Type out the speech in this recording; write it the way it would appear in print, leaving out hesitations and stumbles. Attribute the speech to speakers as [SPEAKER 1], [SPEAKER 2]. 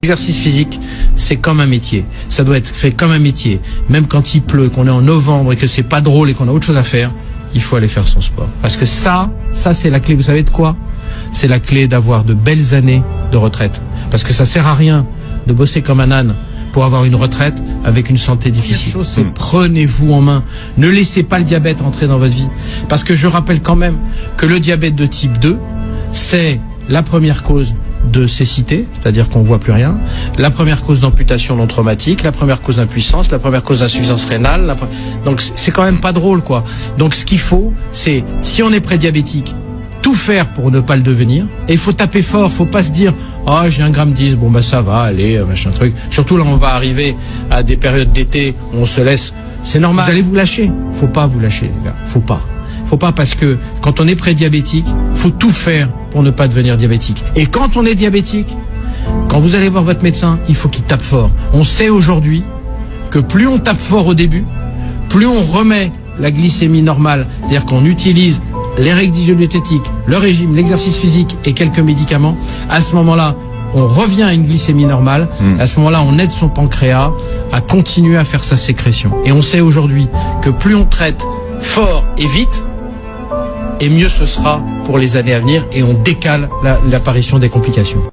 [SPEAKER 1] L'exercice physique, c'est comme un métier. Ça doit être fait comme un métier. Même quand il pleut, qu'on est en novembre et que c'est pas drôle et qu'on a autre chose à faire, il faut aller faire son sport. Parce que ça c'est la clé. Vous savez de quoi? C'est la clé d'avoir de belles années de retraite. Parce que ça sert à rien de bosser comme un âne pour avoir une retraite avec une santé difficile. La chose, c'est prenez-vous en main. Ne laissez pas le diabète entrer dans votre vie. Parce que je rappelle quand même que le diabète de type 2, c'est la première cause de cécité, c'est-à-dire qu'on voit plus rien, la première cause d'amputation non traumatique, la première cause d'impuissance, la première cause d'insuffisance rénale. Donc c'est quand même pas drôle, quoi. Donc ce qu'il faut, c'est, si on est prédiabétique, tout faire pour ne pas le devenir. Et il faut taper fort, faut pas se dire « j'ai 1,10 g, bon ça va, allez, machin truc ». Surtout là, on va arriver à des périodes d'été où on se laisse. C'est normal. Vous allez vous lâcher. Faut pas vous lâcher, les gars. Faut pas. Faut pas, parce que quand on est prédiabétique, faut tout faire pour ne pas devenir diabétique. Et quand on est diabétique, quand vous allez voir votre médecin, il faut qu'il tape fort. On sait aujourd'hui que plus on tape fort au début, plus on remet la glycémie normale. C'est-à-dire qu'on utilise les règles d'hygiène-diététique, le régime, l'exercice physique et quelques médicaments. À ce moment-là, on revient à une glycémie normale. À ce moment-là, on aide son pancréas à continuer à faire sa sécrétion. Et on sait aujourd'hui que plus on traite fort et vite, et mieux ce sera pour les années à venir, et on décale l'apparition des complications.